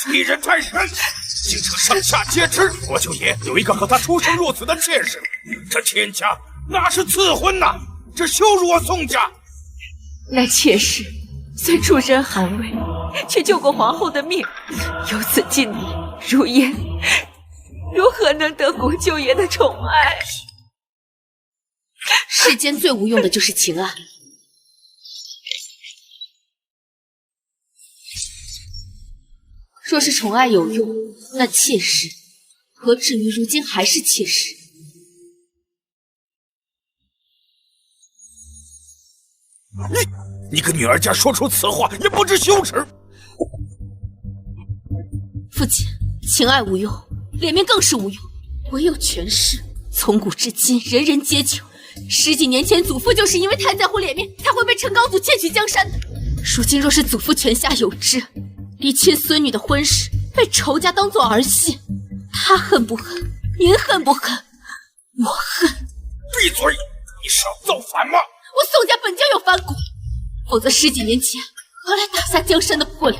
鄙人太甚，京城上下皆知，国舅爷有一个和他出生入死的妾室，这天家哪是赐婚呐，这羞辱我宋家。那妾室虽出身寒微，却救过皇后的命，有此尽力，如烟如何能得国舅爷的宠爱？世间最无用的就是情爱。若是宠爱有用，那妾室何至于如今还是妾室？你跟女儿家说出此话，也不知羞耻。父亲，情爱无用，脸面更是无用，唯有权势。从古至今，人人皆求。10几年前，祖父就是因为太在乎脸面，才会被陈高祖窃取江山的。如今若是祖父泉下有知，嫡亲孙女的婚事被仇家当作儿戏，他恨不恨？您恨不恨？我恨。闭嘴！你是要造反吗？我宋家本就有反骨，否则10几年前何来打下江山的魄力？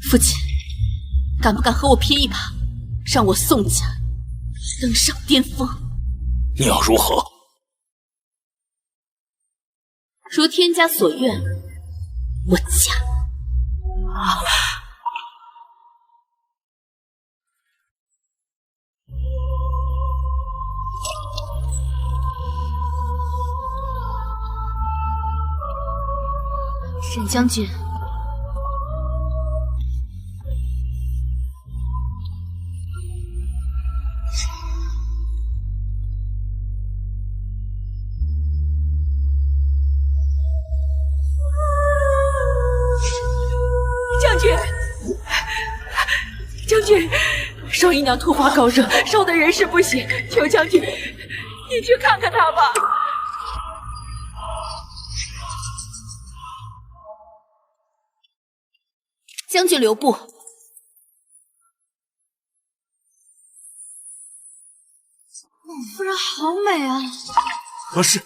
父亲，敢不敢和我拼一把，让我宋家登上巅峰？你要如何？如天家所愿，我嫁。沈将军，将军，双姨娘突发高热，烧得人事不省，求将军你去看看她吧。将军留步。夫人好美啊！何事？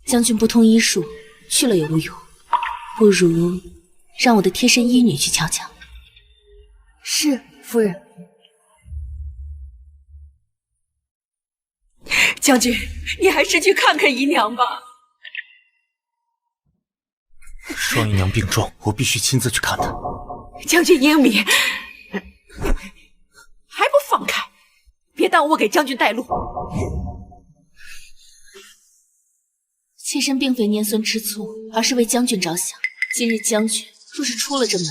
将军不通医术，去了也无用，不如让我的贴身医女去瞧瞧。是，夫人。将军，你还是去看看姨娘吧。双姨娘病重，我必须亲自去看她。将军英明，还不放开！别耽误我给将军带路。妾身并非拈孙吃醋，而是为将军着想。今日将军若是出了这门，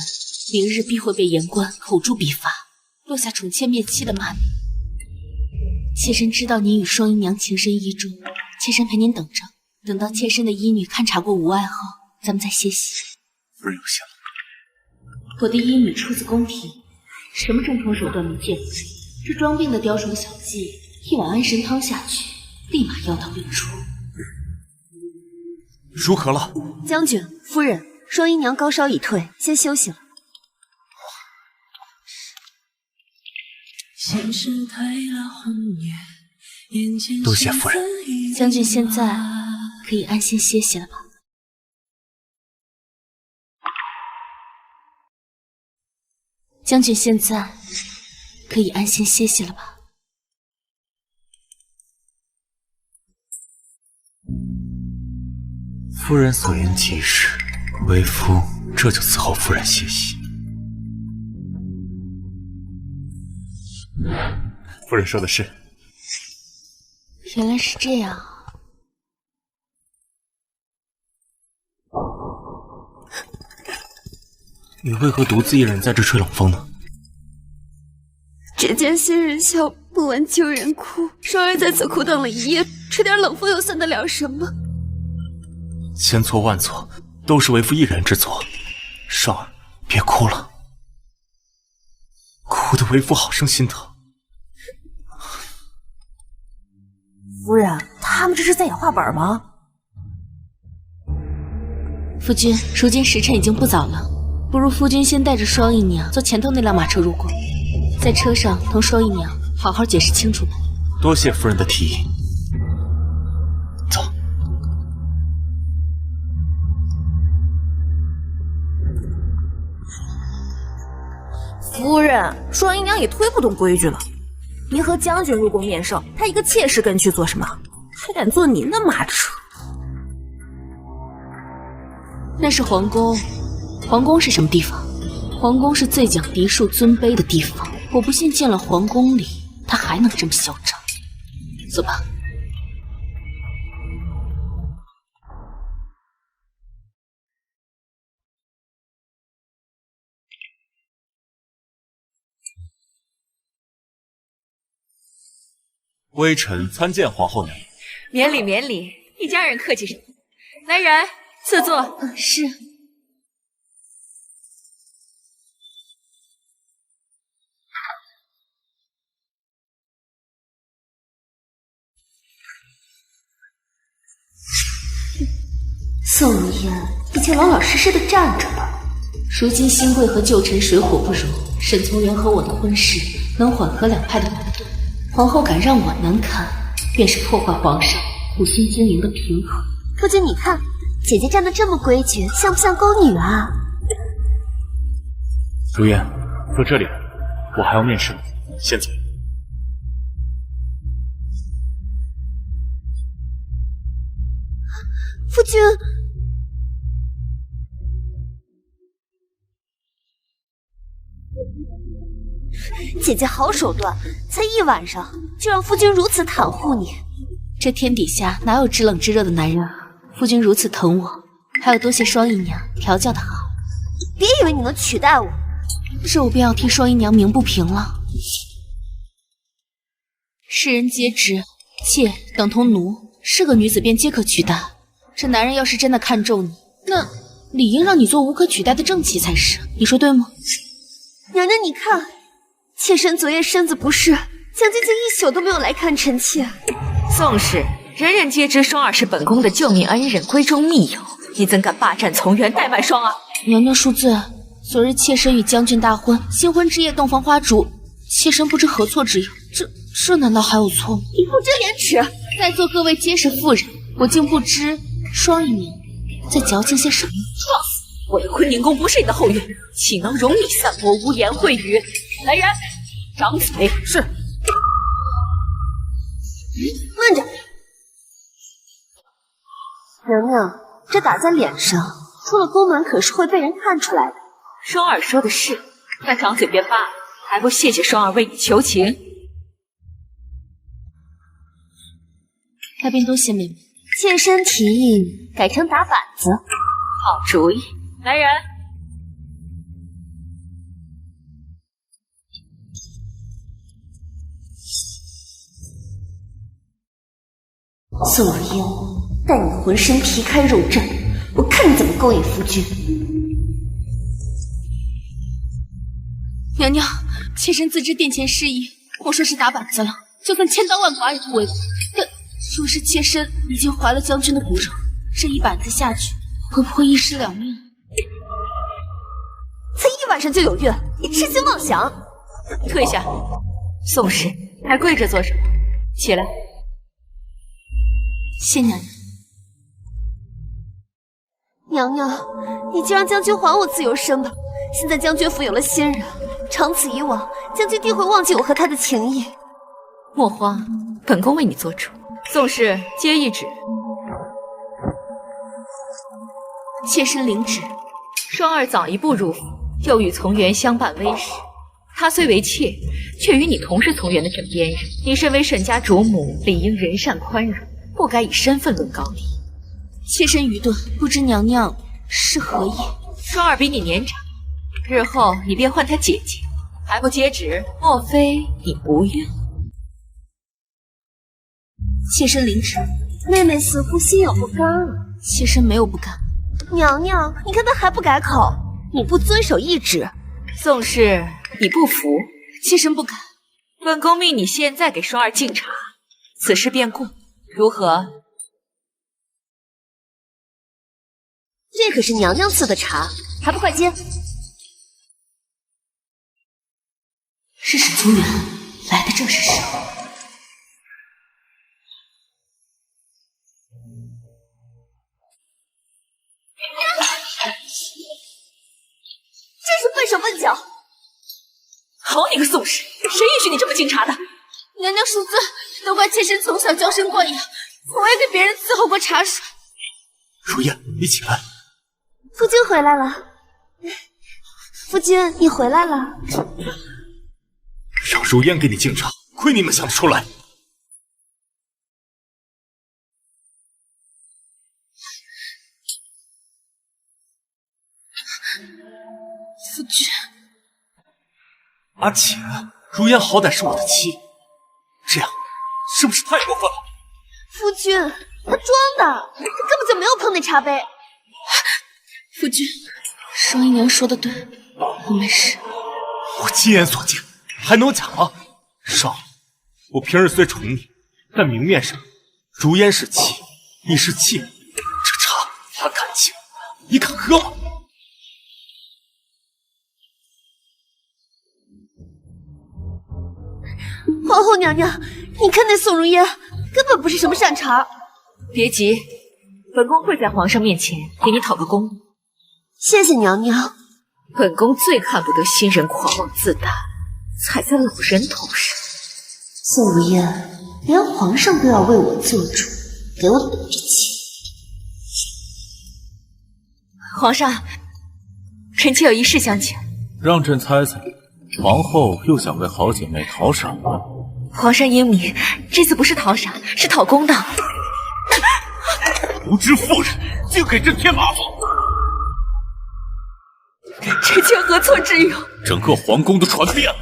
明日必会被言官口诛笔伐，落下宠妾灭妻的骂名。妾身知道您与双姨娘情深意重，妾身陪您等着，等到妾身的医女勘察过无碍后，咱们再歇息。夫人有心了。我的医女出自宫廷，什么正统手段没见过？这装病的雕虫小技，一碗安神汤下去，立马药到病除。如何了？将军、夫人，双姨娘高烧已退，先休息了。多谢夫人。将军现在可以安心歇息了吧？将军现在可以安心歇息了吧？夫人所言极是，为夫这就伺候夫人歇息。夫人说的是。原来是这样。你为何独自一人在这吹冷风呢？只见新人笑，不闻旧人哭。双儿在此苦等了一夜，吹点冷风又算得了什么？千错万错，都是为夫一人之错。双儿，别哭了，哭得为夫好生心疼。夫人，他他们这是在演画本吗？夫君，如今时辰已经不早了，不如夫君先带着双姨娘坐前头那辆马车入宫，在车上同双姨娘好好解释清楚吧。多谢夫人的提议。走。夫人，双姨娘也忒不懂规矩了。您和将军入宫面圣，她一个妾室跟去做什么？还敢坐您的马车？那是皇宫，皇宫是什么地方？皇宫是最讲嫡庶尊卑的地方。我不信进了皇宫里，他还能这么嚣张。走吧。微臣参见皇后娘娘。免礼免礼，一家人客气什么？来人，赐座。是。宋如烟已经老老实实的站着了。如今新贵和旧臣水火不容，沈从元和我的婚事能缓和两派的矛盾。皇后敢让我难堪，便是破坏皇上苦心经营的平衡。夫君，你看，姐姐站得这么规矩，像不像宫女啊？如烟，坐这里，我还要面试呢，先走。夫君，姐姐好手段，才一晚上就让夫君如此袒护你。这天底下哪有知冷知热的男人啊？夫君如此疼我，还要多谢双姨娘调教的好。别以为你能取代我，这我便要替双姨娘鸣不平了。世人皆知，妾等同奴，是个女子便皆可取代。这男人要是真的看中你，那理应让你做无可取代的正妻才是，你说对吗？娘娘，你看，妾身昨夜身子不适，将军竟一宿都没有来看臣妾。宋氏，人人皆知双儿是本宫的救命恩人，闺中密友，你怎敢霸占从园，怠慢双儿？娘娘恕罪，昨日妾身与将军大婚，新婚之夜洞房花烛，妾身不知何错之有，这难道还有错吗？你不知廉耻！在座各位皆是妇人，我竟不知双姨娘在矫情些什么。撞死！我的坤宁宫不是你的后院，岂能容你散播污言秽语？来人，掌嘴！是。慢着，娘娘，这打在脸上，出了宫门可是会被人看出来的。双儿说的是，那掌嘴便罢了，还不谢谢双儿为你求情？那便多谢妹妹。妾身提议改成打板子。好主意，来人！宋如烟，待你浑身皮开肉绽，我看你怎么勾引夫君。娘娘，妾身自知殿前失仪，莫说是打板子了，就算千刀万剐也不为过。但若是妾身已经怀了将军的骨肉，这一板子下去，会不会一尸两命？才一晚上就有孕，你痴心妄想！退下！宋氏，还跪着做什么？起来！谢娘娘。娘娘，你就让将军还我自由身吧。现在将军府有了新人，长此以往，将军定会忘记我和他的情谊。莫慌，本宫为你做主。宋氏，接懿旨。妾身领旨。双儿早一步入府，又与从元相伴微时。她虽为妾，却与你同是从元的枕边人。你身为沈家主母，理应仁善宽容，不该以身份论高低。妾身愚钝，不知娘娘是何意。双儿比你年长，日后你便唤她姐姐，还不接旨？莫非你不愿？妾身领旨。妹妹似乎心有不甘啊。妾身没有不甘。娘娘，你看她还不改口，你不遵守懿旨。宋氏，你不服？妾身不敢。本宫命你现在给双儿敬茶，此事便过。如何？这可是娘娘赐的茶，还不快接！是史宗元，来的正是时候。真是笨手笨脚！好你个宋氏，谁允许你这么敬茶的？娘娘恕罪，都怪妾身从小娇生惯养，从未给别人伺候过茶水。如烟，你起来。夫君回来了。夫君，你回来了。让如烟给你敬茶，亏你们想得出来。夫君，阿浅，如烟好歹是我的妻，这样是不是太过分了？夫君，他装的，他根本就没有碰那茶杯。夫君，双姨娘说的对，我没事。我亲眼所见，还能假吗？少，我平日虽宠你，但明面上，如烟是妻，你是妾，这茶发感情，你肯喝吗？皇后娘娘，你看那宋如烟根本不是什么善茬。别急，本宫会在皇上面前给你讨个公道。谢谢娘娘。本宫最看不得新人狂妄自大，踩在老人头上。宋如烟，连皇上都要为我做主，给我等着瞧。皇上，臣妾有一事相请。让朕猜猜，皇后又想为好姐妹讨赏了？皇上英明，这次不是讨赏，是讨公道。无知妇人，竟给朕添麻烦！臣妾何错之有？整个皇宫都传遍了，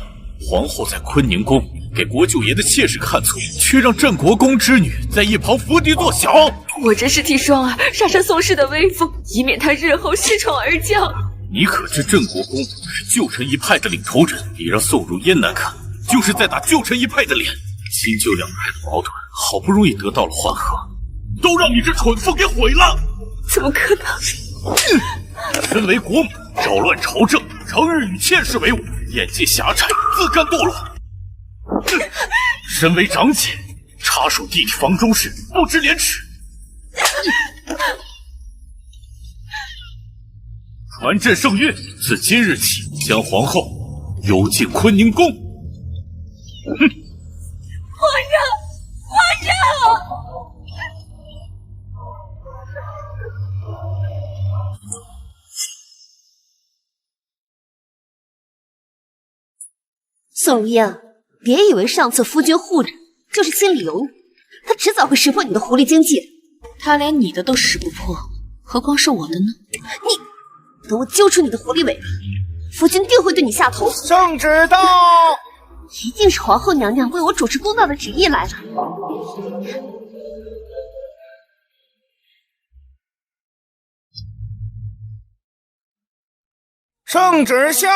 皇后在坤宁宫给国舅爷的妾室看错，却让镇国公之女在一旁伏低作小。我这是替双儿杀杀宋氏的威风，以免他日后恃宠而骄。你可知镇国公是旧臣一派的领头人，你让宋如烟难看，就是在打旧臣一派的脸。新旧两派的矛盾好不容易得到了缓和，都让你这蠢妇给毁了！怎么可能？身为国母，扰乱朝政，成日与妾室为伍，眼界狭窄，自甘堕落。身为长姐，插手弟弟房中事，不知廉耻。传朕圣谕，自今日起，将皇后幽禁坤宁宫。皇上！宋如烟，别以为上次夫君护着就是心里有你，他迟早会识破你的狐狸精计的。他连你的都识不破，何况是我的呢？你等我揪出你的狐狸尾巴，夫君定会对你下头。圣旨到！一定是皇后娘娘为我主持公道的旨意来了。圣旨下！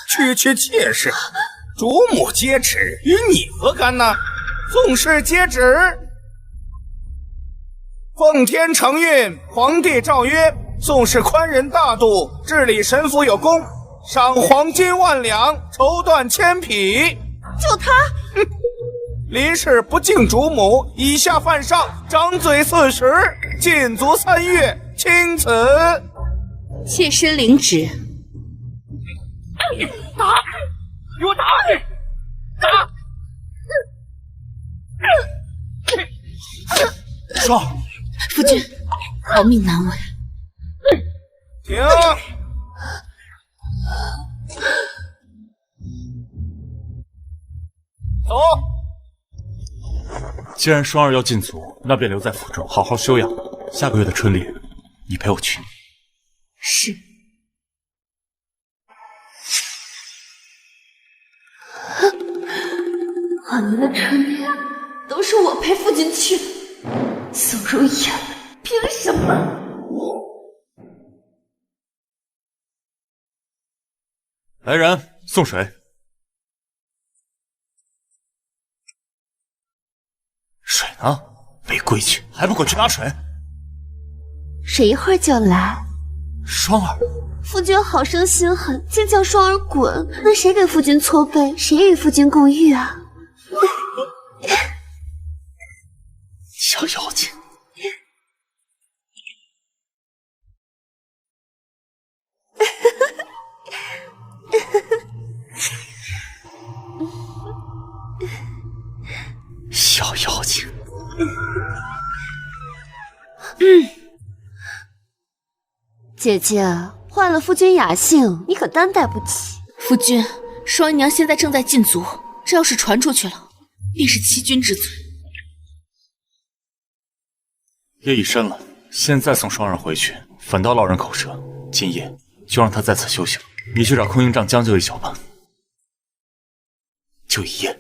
区区妾室，主母接旨，与你何干呢？宋氏接旨。奉天承运，皇帝诏曰：宋氏宽仁大度，治理神府有功，赏黄金万两，绸缎1000匹。就他，离世不敬主母，以下犯上，掌嘴40，禁足3月，钦此。妾身领旨。打！给我打！打！双儿，夫君，逃命难违。停！走。既然双儿要禁足，那便留在府中好好休养。下个月的春猎，你陪我去。是。往年的春猎都是我陪夫君去的，宋如烟凭什么？来人，送水。呢？没规矩，还不滚去拿水！水一会儿就来。双儿，夫君好生心狠，竟叫双儿滚。那谁给夫君搓背，谁与夫君共浴啊？小妖精！小妖精！姐姐，坏了夫君雅兴，你可担待不起。夫君，双姨娘现在正在禁足，这要是传出去了，便是欺君之罪。夜已深了，现在送双儿回去，反倒落人口舌。今夜就让她在此休息了。你去找空营帐将就一宿吧，就一夜，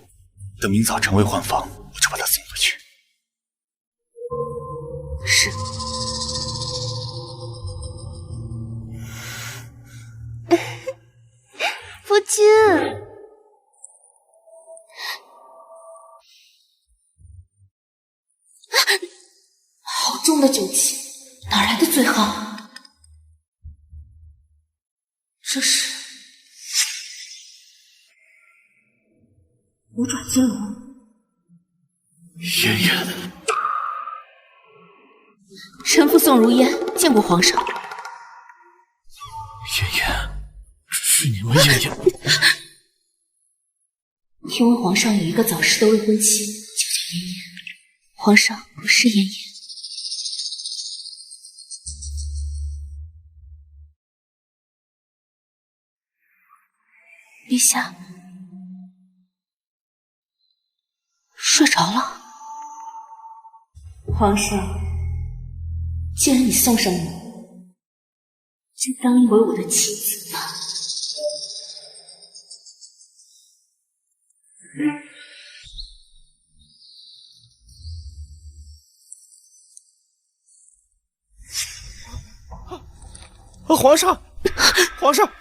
等明早晨未换房，我就把她送回去。是。夫君，好重的酒气，哪来的醉汉？这是五爪金龙。妍妍，臣妇宋如烟见过皇上。妍妍，是你们妍妍。听闻皇上有一个早逝的未婚妻，就叫妍妍。皇上不是妍妍。陛下睡着了。皇上，既然你送上我，就当一为我的妻子吧。皇上，皇上！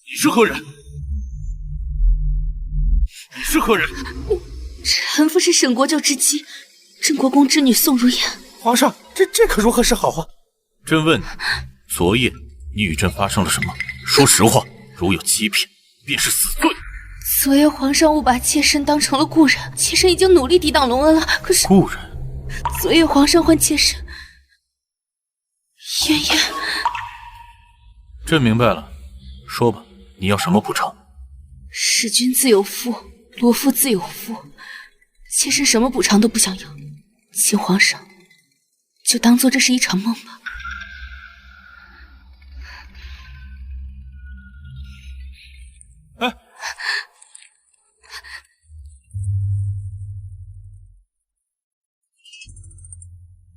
你是何人？你是何人？臣妇是沈国舅之妻，郑国公之女宋如烟。皇上，这可如何是好啊？朕问你，昨夜你与朕发生了什么？说实话，如有欺骗，便是死罪。昨夜皇上误把妾身当成了故人，妾身已经努力抵挡隆恩了，可是故人？昨夜皇上唤妾身妍妍。朕明白了，说吧，你要什么补偿？使君自有夫，罗夫自有夫，妾身什么补偿都不想要，请皇上就当做这是一场梦吧。哎，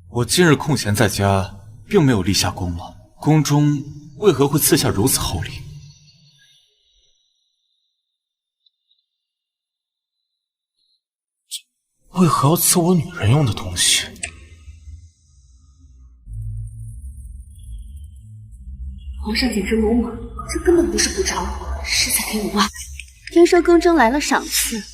我今日空闲在家，并没有立下功劳，宫中为何会赐下如此厚礼？为何要赐我女人用的东西？皇上简直鲁莽，这根本不是补偿，是在给我挖。听说宫中来了赏赐，好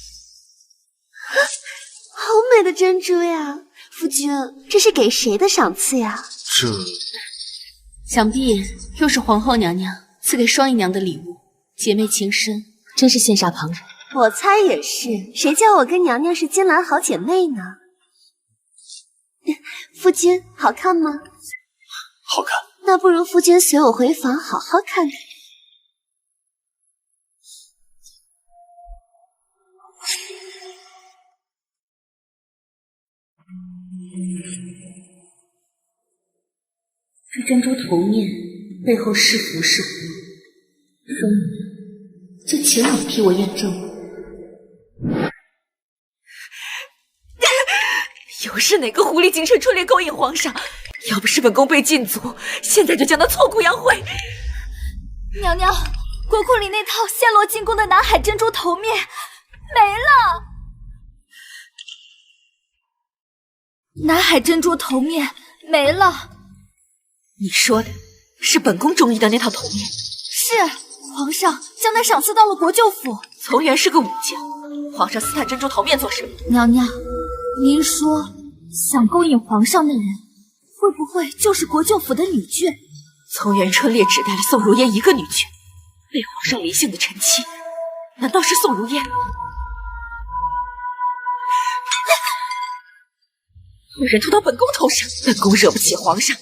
美的珍珠呀！夫君，这是给谁的赏赐呀？这想必又是皇后娘娘赐给双姨娘的礼物，姐妹情深，真是羡煞旁人。我猜也是，谁叫我跟娘娘是金兰好姐妹呢？夫君，好看吗？好看。那不如夫君随我回房，好好看看。这珍珠头面背后是福是祸，双姨娘就请你替我验证。又是哪个狐狸精趁春猎勾引皇上？要不是本宫被禁足，现在就将他挫骨扬灰。娘娘，国库里那套陷落进宫的南海珍珠头面没了。南海珍珠头面没了。你说的是本宫中意的那套头面？皇上，江南赏赐到了国舅府。从元是个武将，皇上私探珍珠头面做什么？娘娘，您说想勾引皇上的人，会不会就是国舅府的女眷？从元春烈只带了宋如烟一个女眷，被皇上离姓的臣妻，难道是宋如烟？有人偷到本宫头上，本宫惹不起皇上，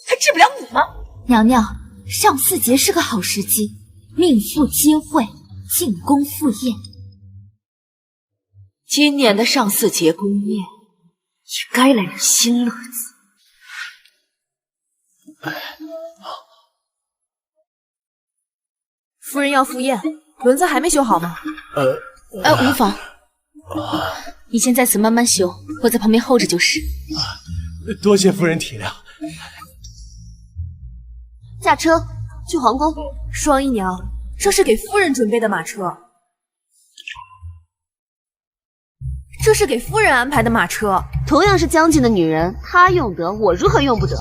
还治不了你吗？娘娘，上巳节是个好时机，命妇皆会，进宫赴宴。今年的上巳节宫宴，也该来点新乐子。夫人要赴宴，轮子还没修好吗？无妨。你先在此慢慢修，我在旁边候着就是。多谢夫人体谅。驾车去皇宫。双姨娘，这是给夫人准备的马车，这是给夫人安排的马车。同样是将军的女人，她用得，我如何用不得？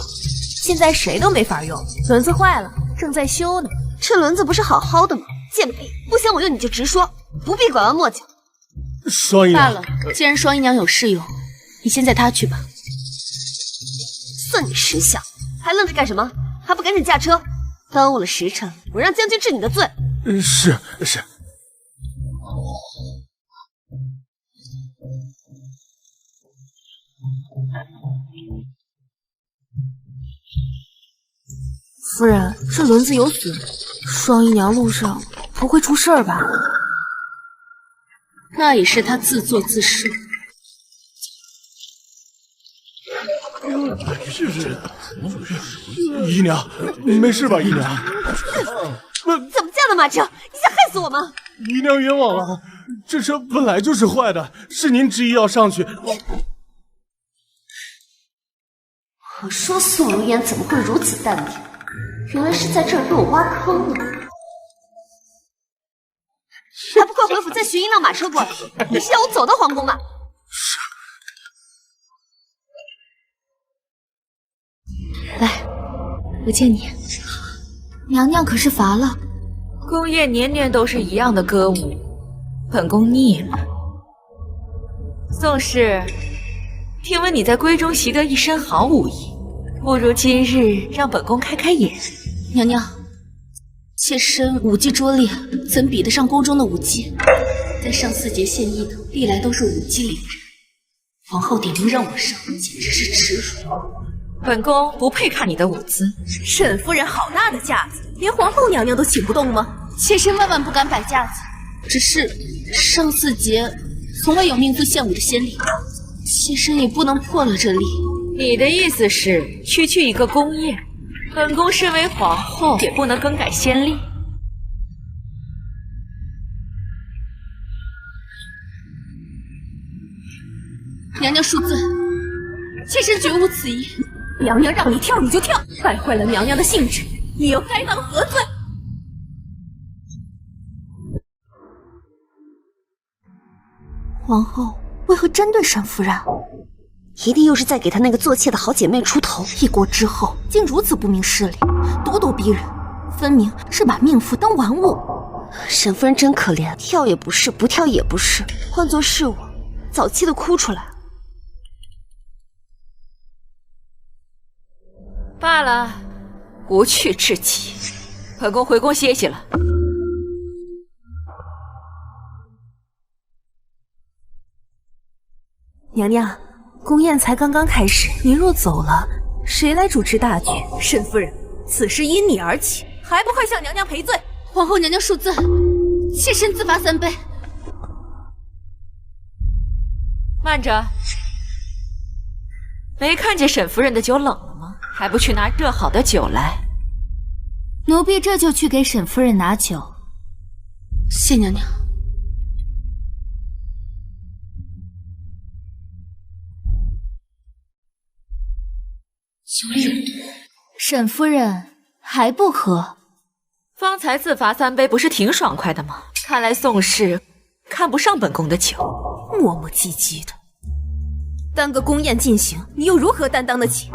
现在谁都没法用，轮子坏了，正在修呢。这轮子不是好好的吗？贱婢，不想我用你就直说，不必拐弯抹角。双姨娘，罢了，既然双姨娘有事用，你先载她去吧。算你识相，还愣着干什么？还不赶紧驾车！耽误了时辰，我让将军治你的罪。是。夫人，这轮子有损，双姨娘路上不会出事儿吧？那也是她自作自受。姨娘，没事吧？姨娘，怎么驾的马车？你想害死我吗？姨娘冤枉了，这车本来就是坏的，是您执意要上去。我说宋如烟怎么会如此淡定？原来是在这儿给我挖坑呢！还不快回府再寻一辆马车过来？你是要我走到皇宫吗？来，我见你。娘娘可是乏了？宫宴年年都是一样的歌舞，本宫腻了。宋氏，听闻你在闺中习得一身好武艺，不如今日让本宫开开眼。娘娘，妾身武技拙劣，怎比得上宫中的武姬？在上巳节献艺的历来都是武姬领人，皇后点名让我上，简直是耻辱。本宫不配看你的舞姿。沈夫人好大的架子，连皇后娘娘都请不动吗？妾身万万不敢摆架子，只是上巳节从未有命妇献舞的先例，妾身也不能破了这例。你的意思是，区区一个宫宴，本宫身为皇后也不能更改先例？娘娘恕罪，妾身绝无此意。娘娘让你跳你就跳，败坏了娘娘的兴致，你又该当何罪？皇后为何针对沈夫人？一定又是在给她那个做妾的好姐妹出头。一国之后竟如此不明事理，咄咄逼人，分明是把命妇当玩物。沈夫人真可怜，跳也不是，不跳也不是，换作是我，早气得哭出来。罢了，无趣至极，本宫回宫歇息了。娘娘，宫宴才刚刚开始，您若走了，谁来主持大局？沈夫人，此事因你而起，还不快向娘娘赔罪！皇后娘娘恕罪，妾身自罚3杯。慢着，没看见沈夫人的酒冷了吗？还不去拿热好的酒来？奴婢这就去给沈夫人拿酒。谢娘娘。酒里有毒。沈夫人还不喝？方才自罚3杯，不是挺爽快的吗？看来宋氏看不上本宫的酒，磨磨唧唧的。单个宫宴进行，你又如何担当得起？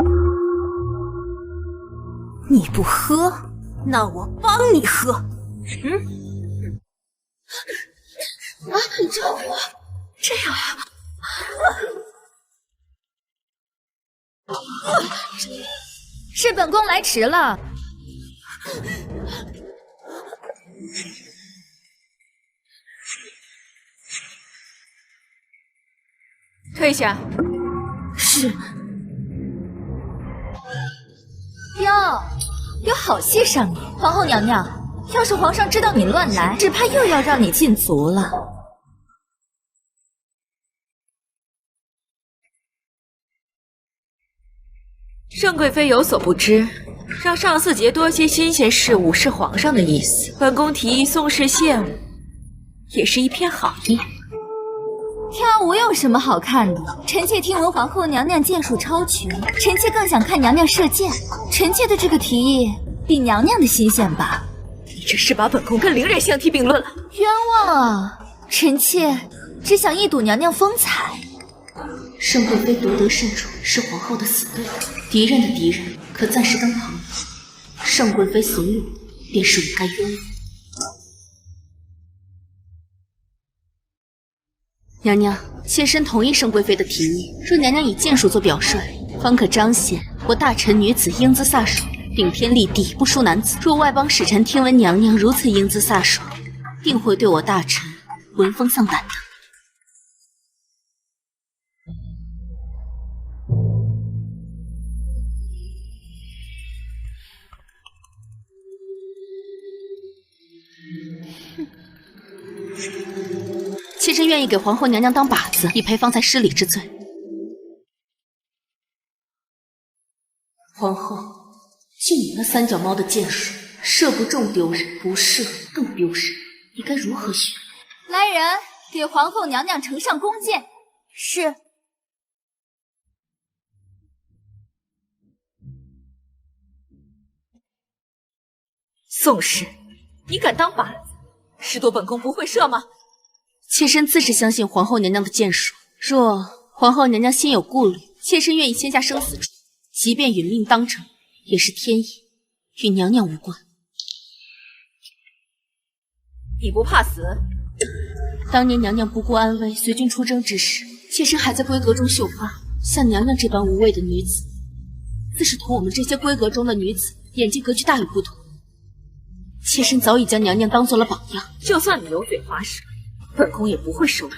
你不喝，那我帮你喝。这样是本宫来迟了。退下。是。有好戏上演。皇后娘娘，要是皇上知道你乱来，只怕又要让你禁足了。盛贵妃有所不知，让上巳节多些新鲜事物是皇上的意思。本宫提议宋氏献舞，也是一片好意。跳舞有什么好看的？臣妾听闻皇后娘娘剑术超群，臣妾更想看娘娘射箭。臣妾的这个提议比娘娘的新鲜吧？你这是把本宫跟伶人相提并论了。冤枉啊！臣妾只想一睹娘娘风采。盛贵妃夺得胜主是皇后的死对头，敌人的敌人可暂时当朋友。盛贵妃所有便是我该拥有。娘娘，妾身同意盛贵妃的提议。若娘娘以剑术做表率，方可彰显我大臣女子英姿飒爽，顶天立地，不输男子。若外邦使臣听闻娘娘如此英姿飒爽，定会对我大臣闻风丧胆的。妾身愿意给皇后娘娘当靶子，以赔方才失礼之罪。皇后，就你那三脚猫的剑术，射不中丢人，不射更丢人，你该如何选？来人，给皇后娘娘呈上弓箭。是。宋氏，你敢当靶子，是夺本宫不会射吗？妾身自是相信皇后娘娘的剑术，若皇后娘娘心有顾虑，妾身愿意签下生死状，即便殒命当场，也是天意，与娘娘无关。你不怕死？当年娘娘不顾安危，随军出征之时，妾身还在闺阁中绣花。像娘娘这般无畏的女子，自是同我们这些闺阁中的女子眼界格局大有不同。妾身早已将娘娘当做了榜样，就算你油嘴滑舌，本宫也不会收留。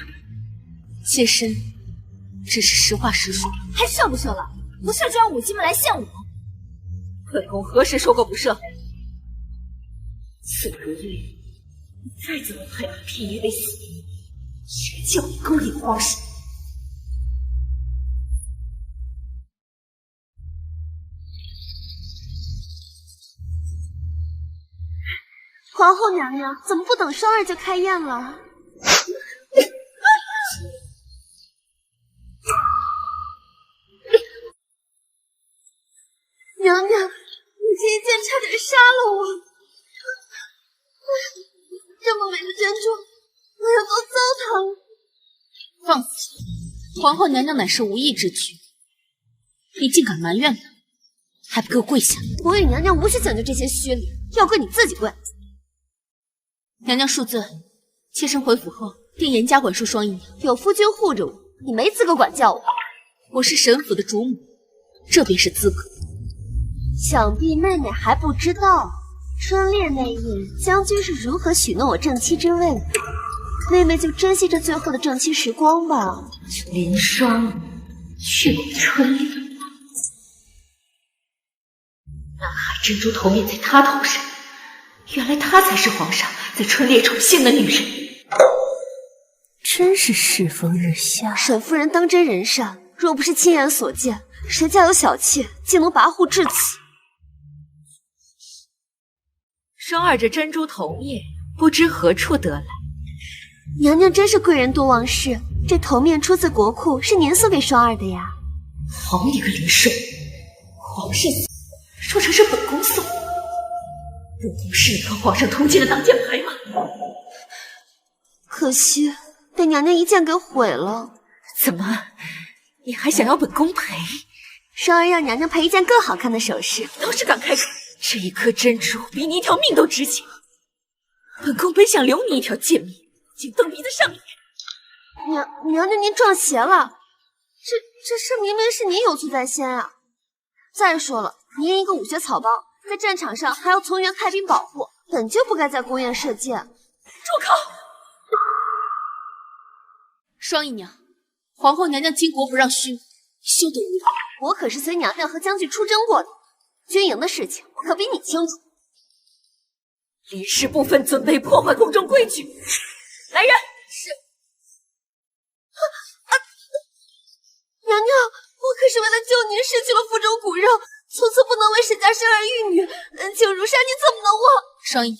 妾身只是实话实说。还射不射了？不射就让舞姬们来献舞。本宫何时说过不射？此个月，你再怎么害怕偏于为死，谁叫你勾引皇上？皇后娘娘怎么不等双儿就开宴了？娘娘，你这一剑差点杀了我！这么美的珍珠，我有多糟蹋？放肆！皇后娘娘乃是无意之举，你竟敢埋怨她，还不给我跪下！我与娘娘无需讲究这些虚礼，要跪你自己跪。娘娘恕罪，妾身回府后定严加管束双姨娘。有夫君护着我，你没资格管教我。我是神府的主母，这便是资格。想必妹妹还不知道，春猎那夜，将军是如何许诺我正妻之位的。妹妹就珍惜这最后的正妻时光吧。林双去春猎，南海珍珠头面在她头上，原来她才是皇上在春猎宠幸的女人。真是世风日下。沈夫人当真人善，若不是亲眼所见，谁家有小妾竟能跋扈至此？双儿这珍珠头面不知何处得来。娘娘真是贵人多忘事，这头面出自国库，是您送给双儿的呀。好你个林顺，皇上说成是本宫送，本宫是你和皇上通奸的挡箭牌吗？可惜被娘娘一剑给毁了。怎么，你还想要本宫赔？双儿让娘娘赔一件更好看的首饰。倒是敢开口，这一颗珍珠比你一条命都值钱。本宫本想留你一条贱命，竟蹬鼻子上脸。娘娘您撞邪了，这事明明是您有错在先啊！再说了，您一个武学草包，在战场上还要从员开兵保护，本就不该在宫宴射箭。住口！双姨娘，皇后娘娘巾帼不让须眉，休得无礼。我可是随娘娘和将军出征过的，军营的事情我可比你清楚。离世不分尊卑，破坏宫中规矩。来人！是。娘娘，我可是为了救您失去了腹中骨肉，从此不能为沈家生儿育女。请如山，您怎么能忘？双姨娘，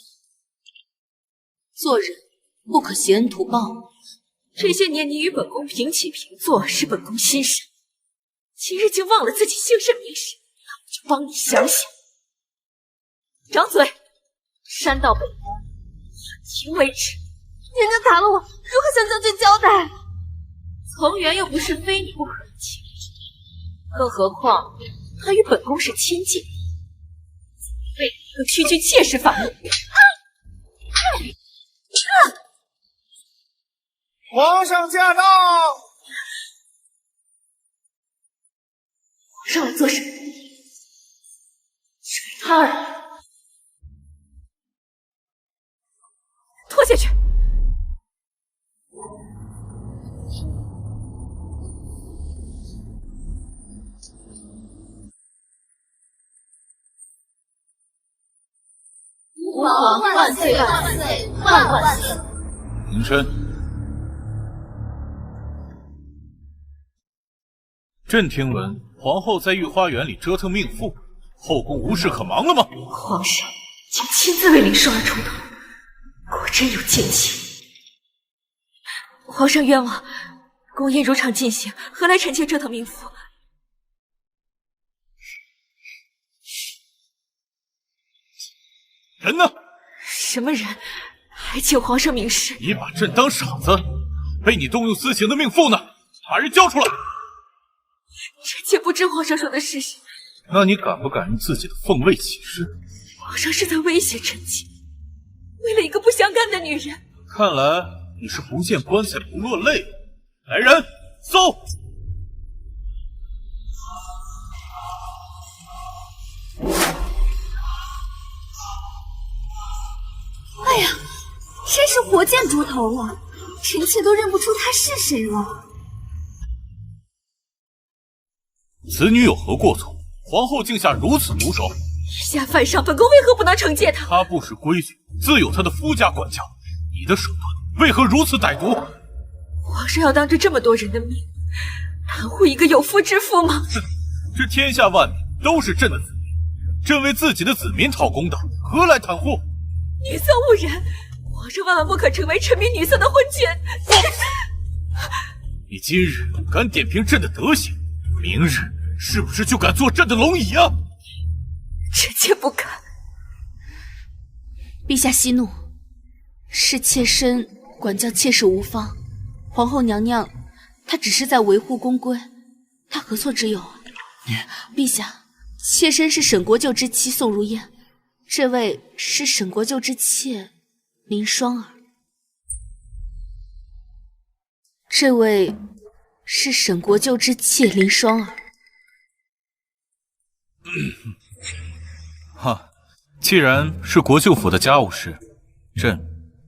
做人不可挟恩图报。这些年你与本宫平起平坐，是本宫心善。今日竟忘了自己姓甚名谁，那我就帮你想想。张嘴！扇到本宫喊停为止。娘娘打了我，如何向将军交代？从元又不是非你不可的亲人，更何况他与本宫是亲近，为何区区妾室反目？皇上驾到！皇上来做什么？是为他而来。拖下去！吾皇万岁万岁万万岁！宁琛，朕听闻皇后在御花园里折腾命妇，后宫无事可忙了吗？皇上竟亲自为林双儿出头，果真有奸情。皇上冤枉，宫宴如常进行，何来臣妾折腾命妇？人呢？什么人？还请皇上明示。你把朕当傻子？被你动用私刑的命妇呢？把人交出来！臣妾不知皇上说的是谁。那你敢不敢用自己的凤位起誓？皇上是在威胁臣妾，为了一个不相干的女人。看来你是不见棺材不落泪。来人，搜！哎呀，真是活见猪头了，臣妾都认不出他是谁了。此女有何过错？皇后竟下如此毒手，以下犯上，本宫为何不能惩戒她？她不识规矩，自有她的夫家管教。你的手段为何如此歹毒？皇上要当着这么多人的面，袒护一个有夫之妇吗？是的，这天下万民都是朕的子民，朕为自己的子民讨公道，何来袒护？女色误人，皇上万万不可成为沉迷女色的昏君。你今日敢点评朕的德行，明日是不是就敢做朕的龙椅啊？臣妾不敢。陛下息怒，是妾身管教妾室无方，皇后娘娘她只是在维护宫规，她何错之有啊？陛下，妾身是沈国舅之妻宋如烟，这位是沈国舅之妾林双儿，这位是沈国舅之妾林双儿。哈，既然是国舅府的家务事，朕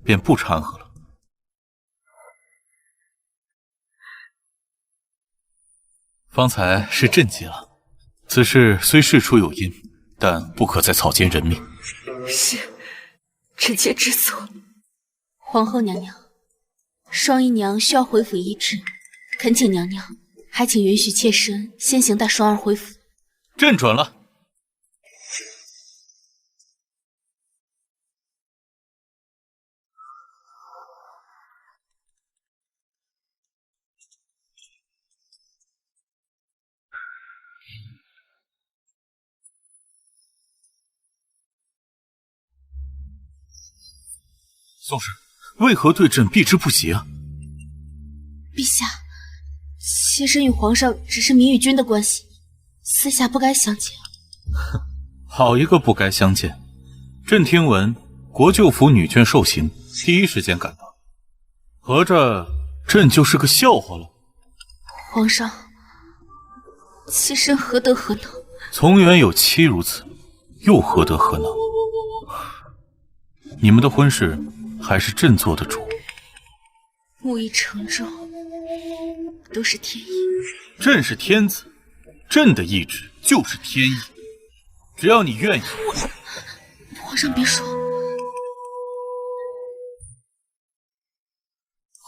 便不掺和了。方才是朕急了，此事虽事出有因，但不可再草菅人命。是，臣妾知错。皇后娘娘，双姨娘需要回府医治，恳请娘娘，还请允许妾身先行带双儿回府。朕准了。宋氏为何对朕避之不及啊？陛下，妾身与皇上只是民与君的关系，私下不该相见。好一个不该相见！朕听闻国舅府女眷受刑，第一时间赶到，合着朕就是个笑话了。皇上，妾身何德何能？从元有妻如此，又何德何能？你们的婚事还是朕做的主。木已成舟，都是天意。朕是天子，朕的意志就是天意。只要你愿意。皇上别说，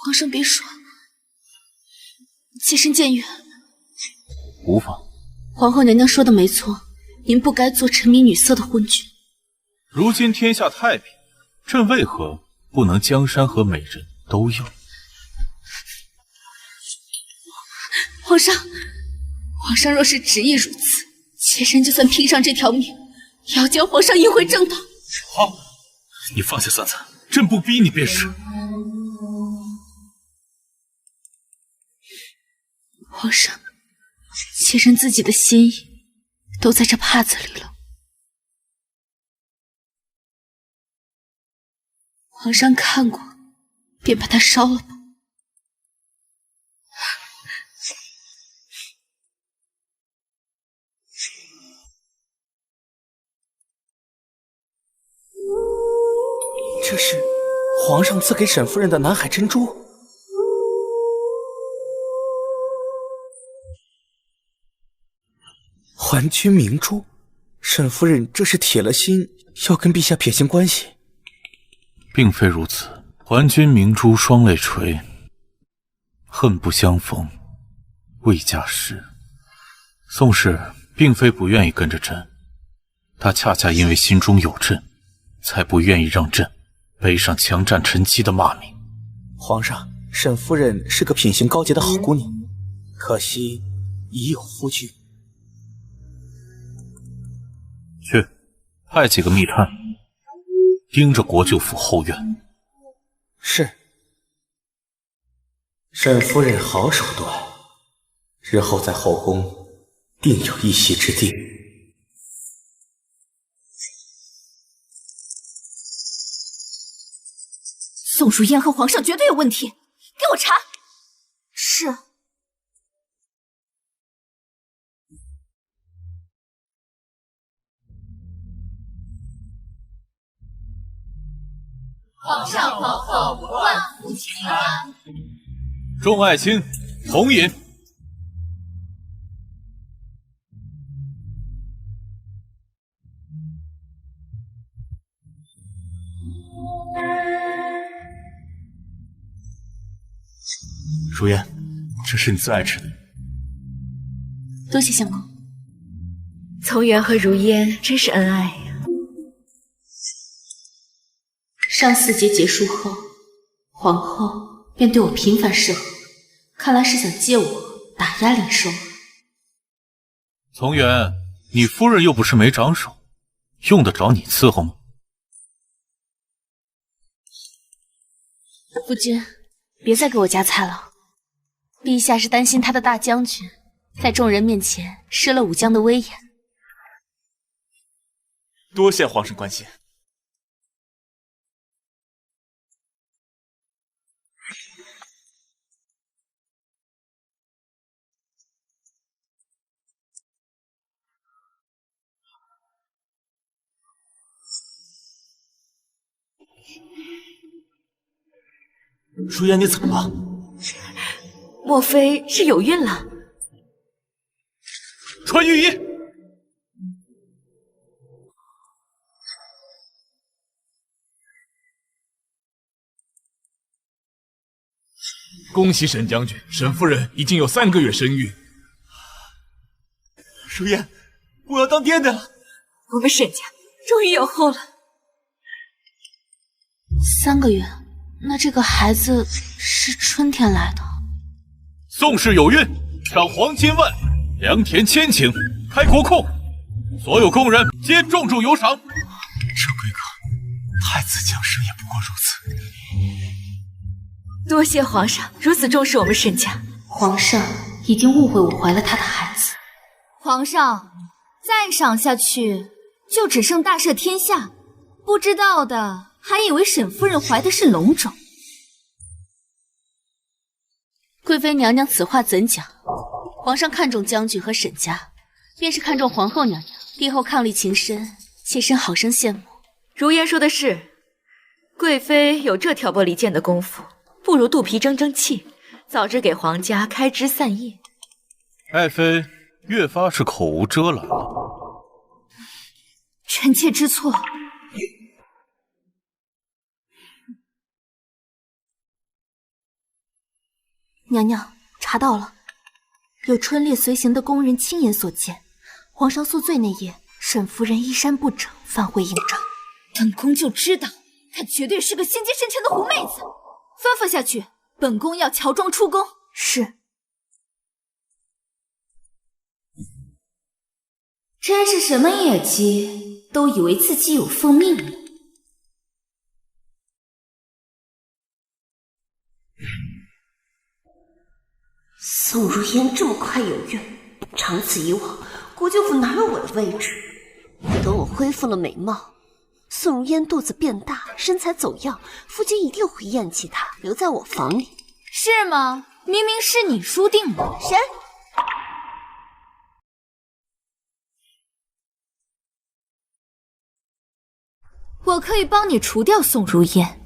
皇上别说，妾身僭越。无妨。皇后娘娘说的没错，您不该做沉迷女色的昏君。如今天下太平，朕为何不能江山和美人都要？皇上，皇上若是执意如此，妾身就算拼上这条命，也要将皇上引回正道。好，你放下三餐，朕不逼你便是。皇上，妾身自己的心意都在这帕子里了。皇上看过，便把它烧了吧。这是皇上赐给沈夫人的南海珍珠。还君明珠，沈夫人这是铁了心要跟陛下撇清关系。并非如此，还君明珠双泪垂，恨不相逢未嫁时。宋氏并非不愿意跟着朕，她恰恰因为心中有朕，才不愿意让朕背上强占臣妻的骂名。皇上，沈夫人是个品行高洁的好姑娘，可惜已有夫君。去，派几个密探盯着国舅府后院。是。沈夫人好手段，日后在后宫定有一席之地。宋如烟和皇上绝对有问题，给我查！是。皇上皇后万福清安。众爱卿，同饮。如烟，这是你最爱吃的。多谢相公。从元和如烟真是恩爱呀。上4节结束后，皇后便对我频繁示好，看来是想借我打压林寿。从元，你夫人又不是没长手，用得着你伺候吗？夫君，别再给我夹菜了。陛下是担心他的大将军在众人面前失了武将的威严。多谢皇上关心。如烟，你怎么了？莫非是有孕了？穿御衣。恭喜沈将军，沈夫人已经有3个月身孕。如烟，我要当爹的了。我们沈家终于有后了。3个月，那这个孩子是春天来的。宋氏有孕，赏黄金万两，良田1000顷，开国库，所有工人皆重重有赏。这规格，太子降生也不过如此。多谢皇上如此重视我们沈家。皇上已经误会我怀了他的孩子。皇上，再赏下去就只剩大赦天下，不知道的还以为沈夫人怀的是龙种。贵妃娘娘此话怎讲？皇上看重将军和沈家，便是看重皇后娘娘。帝后伉俪情深，妾身好生羡慕。如烟说的是，贵妃有这挑拨离间的功夫，不如肚皮争争气，早日给皇家开枝散叶。爱妃越发是口无遮拦了。臣妾知错。娘娘，查到了，有春猎随行的宫人亲眼所见，皇上宿醉那夜，沈夫人衣衫不整，返回营帐。本宫就知道，她绝对是个心机深沉的狐妹子。吩咐下去，本宫要乔装出宫。是。真是什么野鸡，都以为自己有奉命了。宋如烟这么快有孕，长此以往，国舅府哪有我的位置？等我恢复了美貌，宋如烟肚子变大，身材走样，夫君一定会厌弃她，留在我房里。是吗？明明是你输定了。谁？我可以帮你除掉宋如烟。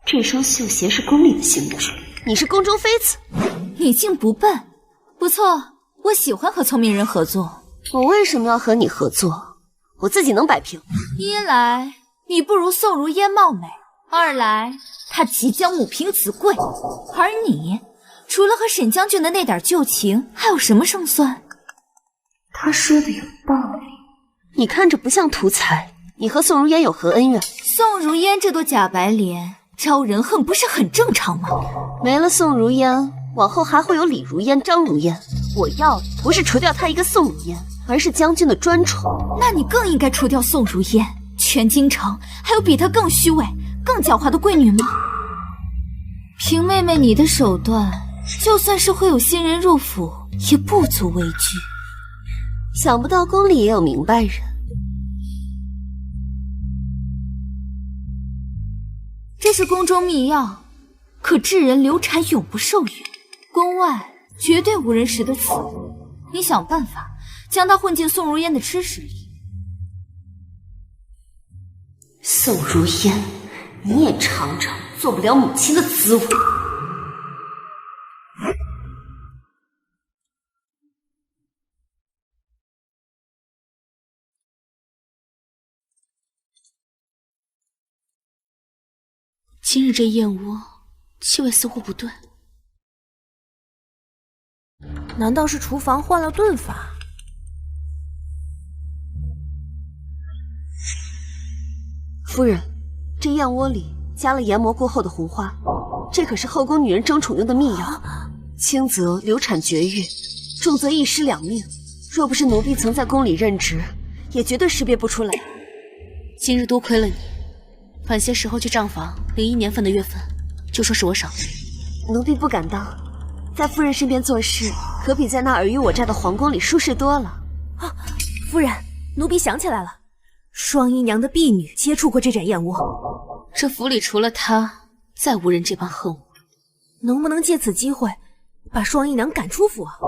这双绣鞋是宫里的行为，你是宫中妃子，你竟不笨，不错，我喜欢和聪明人合作。我为什么要和你合作？我自己能摆平。一来你不如宋如烟貌美，二来她即将母凭子贵，而你除了和沈将军的那点旧情，还有什么胜算？他说的有道理。你看着不像图财，你和宋如烟有何恩怨？宋如烟这朵假白莲招人恨不是很正常吗？没了宋如烟，往后还会有李如烟、张如烟。我要的不是除掉她一个宋如烟，而是将军的专宠。那你更应该除掉宋如烟。全京城还有比她更虚伪、更狡猾的贵女吗？凭妹妹你的手段，就算是会有新人入府，也不足为惧。想不到宫里也有明白人。这是宫中秘药，可致人流产永不受孕，宫外绝对无人识得此物。你想办法将它混进宋如烟的吃食里。宋如烟，你也尝尝做不了母亲的滋味。今日这燕窝气味似乎不对，难道是厨房换了炖法？夫人，这燕窝里加了研磨过后的红花，这可是后宫女人争宠用的秘药，轻则流产绝育，重则一尸两命。若不是奴婢曾在宫里任职，也绝对识别不出来。今日多亏了你，晚些时候去账房领1年份的月份，就说是我赏的。奴婢不敢当，在夫人身边做事，可比在那尔虞我诈的皇宫里舒适多了。啊，夫人，奴婢想起来了，双姨娘的婢女接触过这盏燕窝。这府里除了她，再无人这般恨我。能不能借此机会把双姨娘赶出府啊？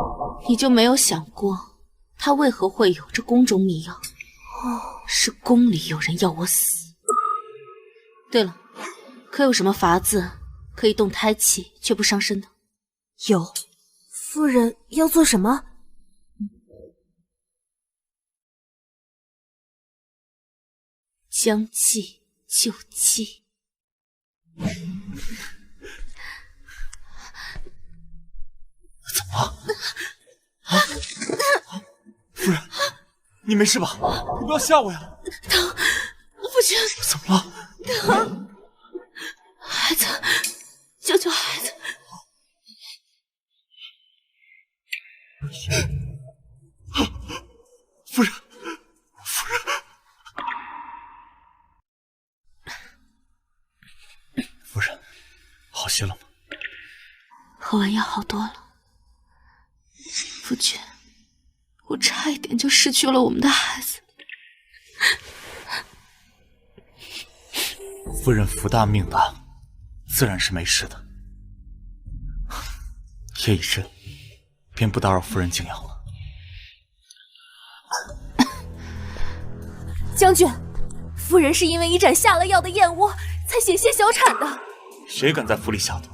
你就没有想过，她为何会有这宫中秘药？是宫里有人要我死。对了，可有什么法子可以动胎气却不伤身的？有。夫人要做什么？将计就计。怎么了？啊！夫人，你没事吧？你不要吓我呀！疼，夫君。怎么了？疼，孩子，救救孩子！夫人，夫人。夫人，好些了吗？喝完药好多了。夫君，我差一点就失去了我们的孩子。夫人福大命大，自然是没事的。夜已深，便不打扰夫人静养了。将军，夫人是因为一盏下了药的燕窝才险些小产的。谁敢在府里下毒？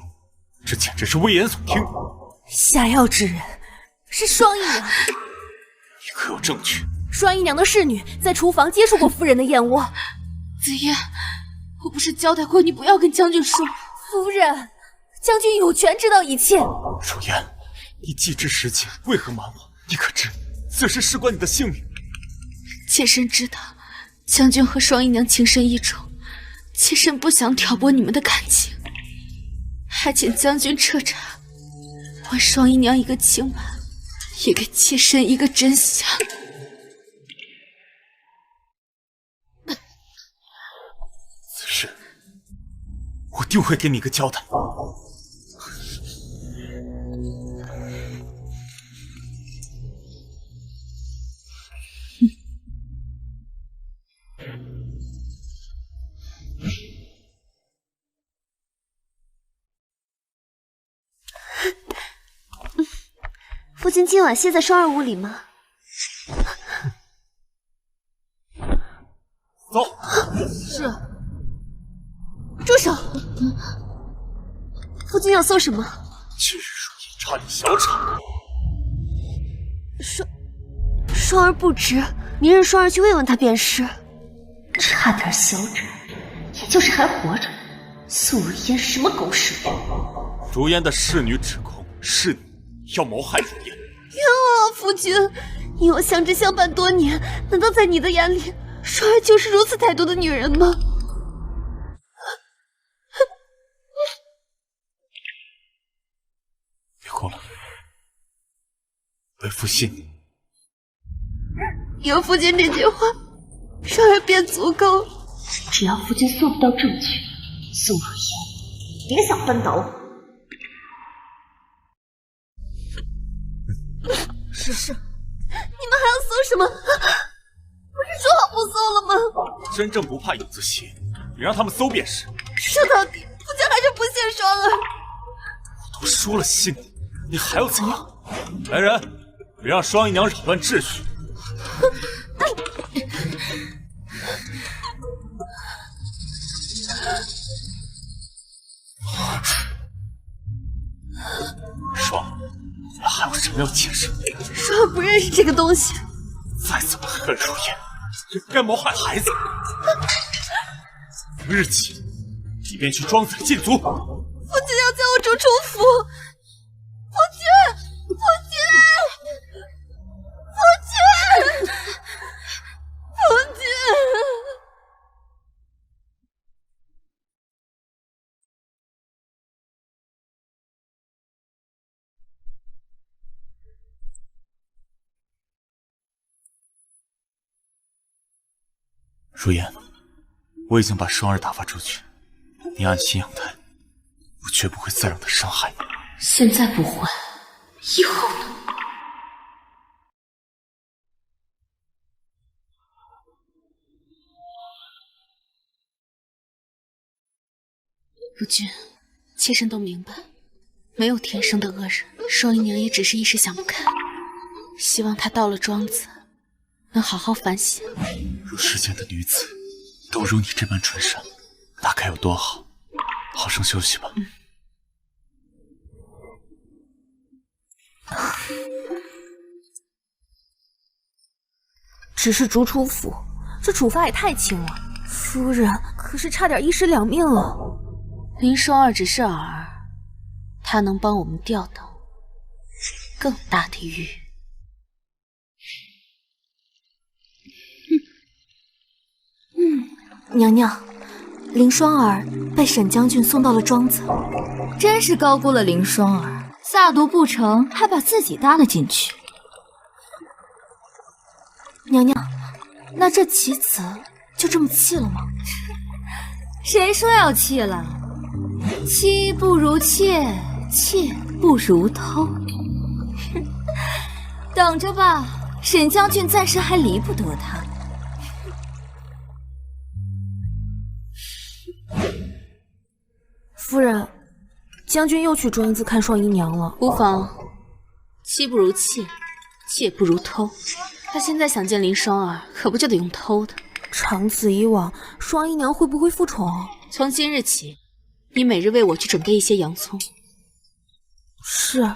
这简直是危言耸听！下药之人是双姨娘，你可有证据？双姨娘的侍女在厨房接触过夫人的燕窝。紫嫣，我不是交代过你不要跟将军说？夫人，将军有权知道一切。如烟，你既知实情，为何瞒我？你可知此事事关你的性命？妾身知道，将军和双姨娘情深意重，妾身不想挑拨你们的感情，还请将军彻查，还双姨娘一个清白，也给妾身一个真相。此事我定会给你一个交代。父亲今晚歇在双儿屋里吗？走。是。住手！夫君要搜什么？今日如夜差点小产。双儿不知，明日双儿去慰问他便是。差点小产，也就是还活着。宋如烟什么狗屎运！如烟的侍女指控是你要谋害如烟。冤枉啊，夫君！你我相知相伴多年，难道在你的眼里，双儿就是如此歹毒的女人吗？别哭了，为父信你。有夫君这句话，双儿便足够了。只要夫君搜不到证据，宋如烟别想扳倒我。是，你们还要搜什么？不是说好不搜了吗？真正不怕影子邪，你让他们搜便是。说到底，夫君还是不信双儿。我都说了信你，你还要怎样？来人，别让双姨娘扰乱秩序。双，你还有什么要解释？双儿不认识这个东西。再怎么恨如烟，也不该谋害孩子。从日起，你便去庄子里禁足。夫君要将我逐出府。夫君，如烟，我已经把双儿打发出去，你安心养胎，我绝不会再让他伤害你。现在不会，以后呢？夫君，妾身都明白，没有天生的恶人，双姨娘也只是一时想不开，希望她到了庄子，能好好反省。若世间的女子都如你这般纯善，那该有多好！好生休息吧。只是逐出府，这处罚也太轻了。夫人可是差点一尸两命了。林双儿只是饵，她能帮我们钓到更大的鱼。娘娘，林双儿被沈将军送到了庄子。真是高估了林双儿，下毒不成，还把自己搭了进去。娘娘，那这棋子就这么弃了吗？谁说要弃了？妻不如妾，妾不如偷。等着吧，沈将军暂时还离不得他。夫人，将军又去庄园子看双姨娘了。无妨，妻不如妾，妾不如偷。他现在想见林双儿，可不就得用偷的？长此以往，双姨娘会不会复宠？从今日起，你每日为我去准备一些洋葱。是。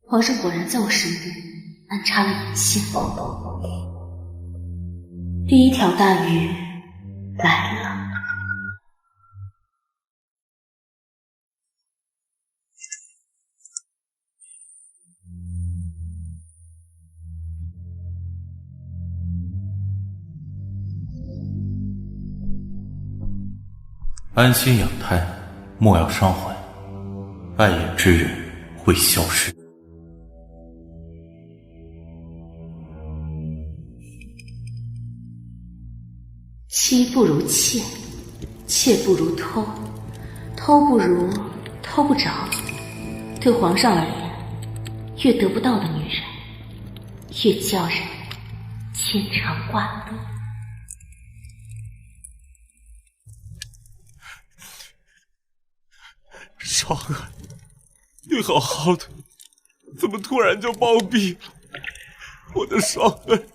皇上果然在我身边安插了眼线。第一条大鱼来了。安心养胎，莫要伤怀，碍眼之人会消失。妻不如妾，妾不如偷，偷不如偷不着。对皇上而言，越得不到的女人，越叫人牵肠挂肚。双儿，你好好的，怎么突然就暴毙了？我的双儿。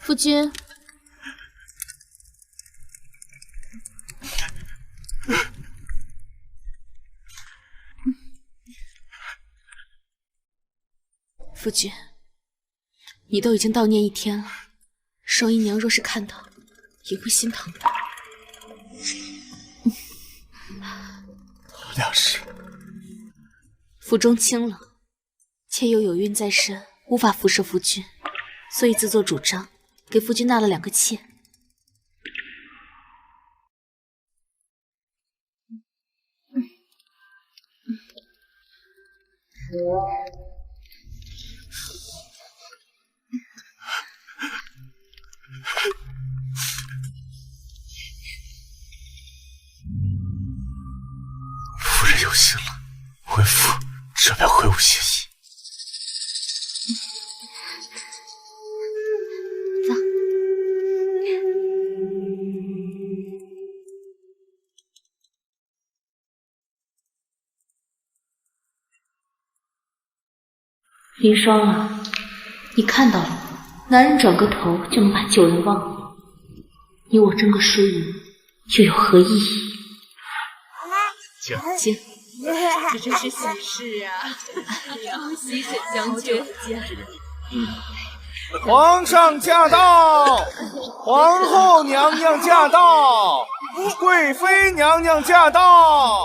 夫君。夫君，你都已经悼念1天了，双姨娘若是看到，也会心疼的。他俩是府中清冷，妾又有孕在身，无法服侍夫君，所以自作主张给夫君纳了2个妾。夫人有心了，为父这便回屋歇息。走。林双儿，你看到了吗？男人转个头就能把旧人忘了，你我争个输赢，又有何意义？请。这真是喜事啊！恭喜沈将军！皇上驾到，皇后娘娘驾到，贵妃娘娘驾到。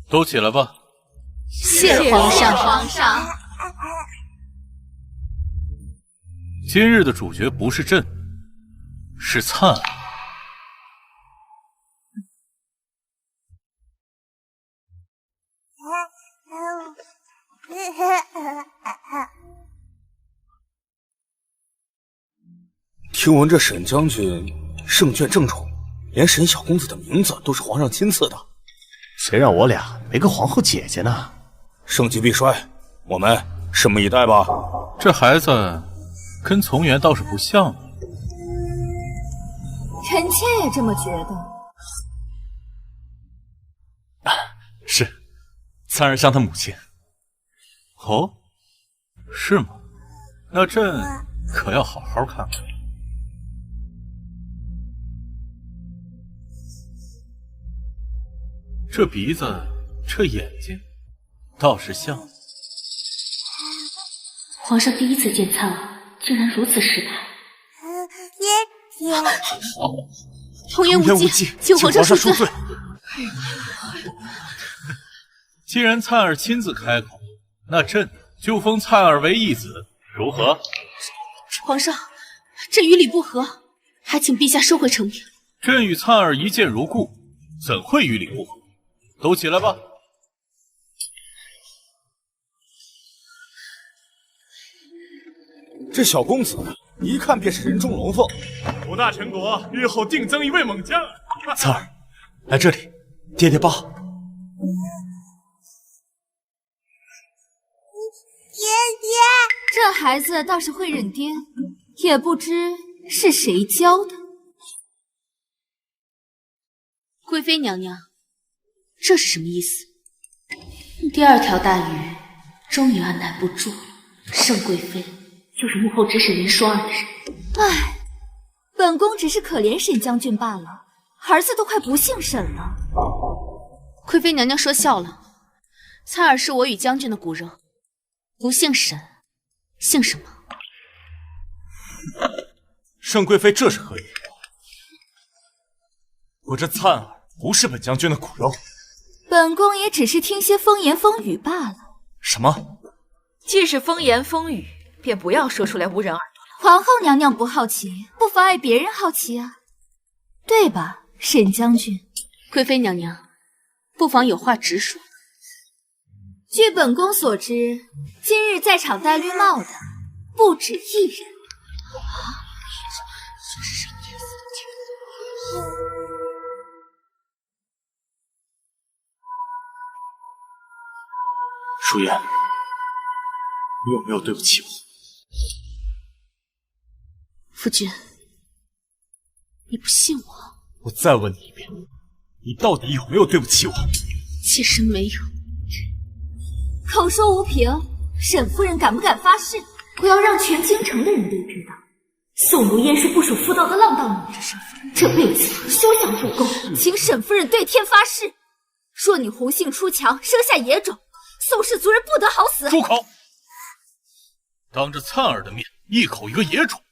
都起来吧。谢皇上。皇上，今日的主角不是朕，是灿。听闻这沈将军胜券正宠，连沈小公子的名字都是皇上亲赐的。谁让我俩没个皇后姐姐呢？盛极必衰，我们拭目以待吧。这孩子跟从元倒是不像。臣妾也这么觉得。是，灿儿像他母亲。哦，是吗？那朕可要好好看看。这鼻子，这眼睛，倒是像。皇上第一次见灿儿，竟然如此识态。好，童言无忌，请皇上恕罪。既然灿儿亲自开口，那朕就封灿儿为义子，如何？皇上，朕与理不合，还请陛下收回成命。朕与灿儿一见如故，怎会与理不合？都起来吧。这小公子一看便是人中龙凤，五大陈国日后定增一位猛将。灿儿，来这里，爹爹抱。爹爹，这孩子倒是会认爹，也不知是谁教的。贵妃娘娘，这是什么意思？第二条大鱼终于按捺不住了，盛贵妃就是幕后指使您说案的人。唉，本宫只是可怜沈将军罢了，儿子都快不姓沈了。贵妃娘娘说笑了，灿儿是我与将军的骨肉，不姓沈，姓什么？盛贵妃这是何意？我这灿儿不是本将军的骨肉。本宫也只是听些风言风语罢了。什么？既是风言风语，便不要说出来污人耳朵皇后娘娘不好奇，不妨碍别人好奇啊，对吧，沈将军？贵妃娘娘，不妨有话直说。据本宫所知，今日在场戴绿帽的不止一人。舒言，你有没有对不起我？夫君，你不信我？我再问你一遍，你到底有没有对不起我？妾身没有。口说无凭，沈夫人敢不敢发誓？我要让全京城的人都知道，宋如烟是不守妇道的浪荡女人，这辈子休想入宫。请沈夫人对天发誓，若你胡姓出墙，生下野种，宋氏族人不得好死。住口！当着灿儿的面，一口一个野种，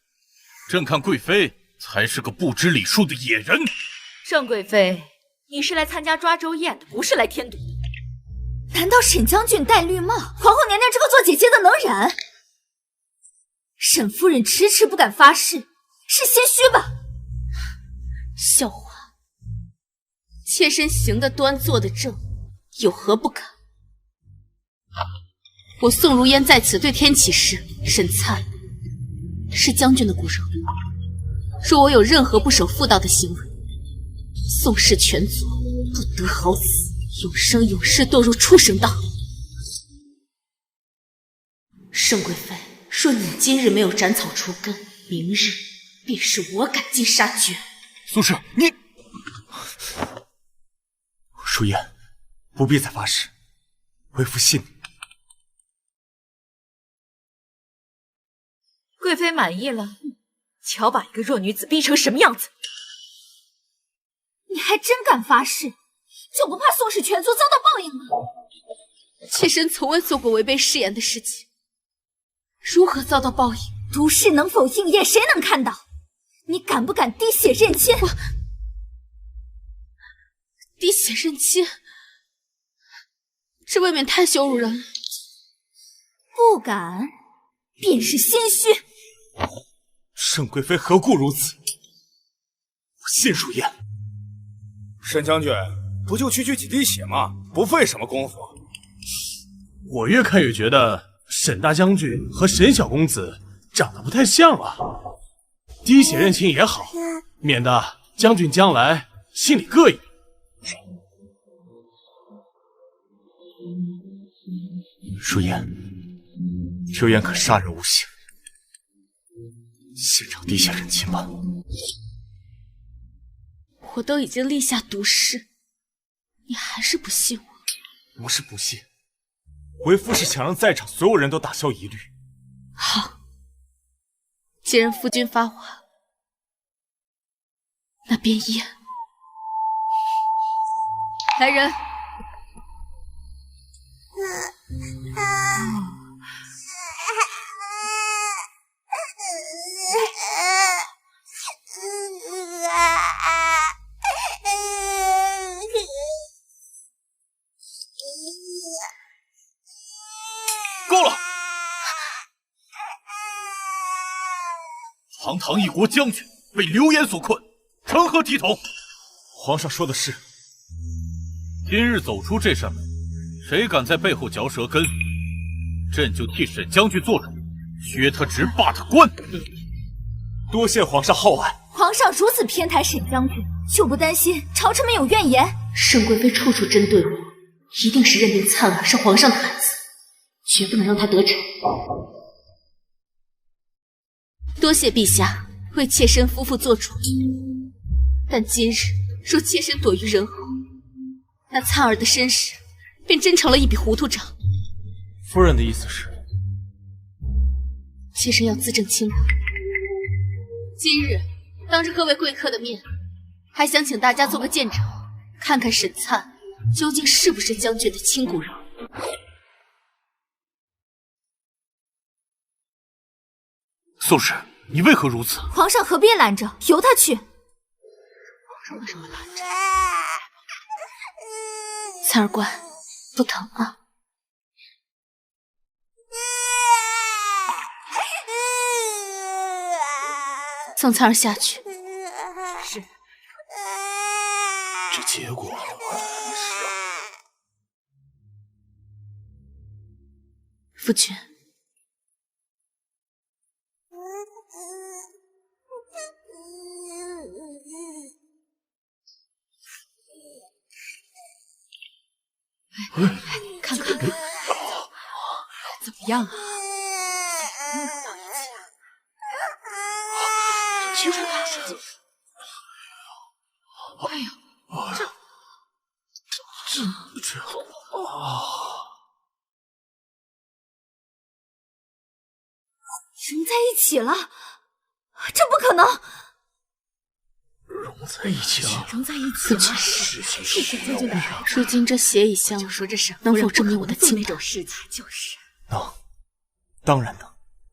朕看贵妃才是个不知礼数的野人。盛贵妃，你是来参加抓周宴的，不是来添堵的。难道沈将军戴绿帽，皇后娘娘这个做姐姐的能忍？沈夫人迟迟不敢发誓，是心虚吧？笑话！妾身行得端，坐得正，有何不敢？我宋如烟在此对天起誓，沈灿是将军的骨肉。若我有任何不守妇道的行为，宋氏全族不得好死，永生永世堕入畜生道。盛贵妃，若你今日没有斩草除根，明日便是我赶尽杀绝。苏氏，你舒言，不必再发誓，为夫信你。贵妃满意了，瞧把一个弱女子逼成什么样子！你还真敢发誓，就不怕宋氏全族遭到报应吗？妾身从未做过违背誓言的事情，如何遭到报应？毒誓能否应验，谁能看到？你敢不敢滴血认亲？滴血认亲，这未免太羞辱人了。不敢，便是心虚。盛贵妃何故如此？我信如烟。沈将军，不就区几滴血吗？不费什么功夫。我越看越觉得沈大将军和沈小公子长得不太像啊。滴血认亲也好，免得将军将来心里膈应。舒言，流言可杀人无形，现场滴血认亲吧。我都已经立下毒誓，你还是不信我？不是不信，为夫是想让在场所有人都打消疑虑。好，既然夫君发话，那便验。来人！堂一国将军被流言所困，成何体统？皇上说的是，今日走出这扇门，谁敢在背后嚼舌根，朕就替沈将军做主，削他职，罢他官。多谢皇上厚爱。皇上如此偏袒沈将军，就不担心朝臣们有怨言？沈贵妃处处针对我，一定是认定灿儿是皇上的孩子，绝不能让他得逞。多谢陛下为妾身夫妇做主意，但今日若妾身躲于人后，那灿儿的身世便真成了一笔糊涂账。夫人的意思是，妾身要自证清白。今日当着各位贵客的面，还想请大家做个见证，看看沈灿究竟是不是将军的亲骨肉。宋氏，你为何如此？皇上何必拦着，由他去。皇上为什么拦着？灿儿乖，不疼啊。送灿儿下去。是。这结果夫君，看看怎么样啊？结果是，哎呦，这融在一起了，这不可能！融在一起了，融在一起了。事情是将军的孩子，如今这血已相说这是能否证明我的清白？事情就是。能，当然能。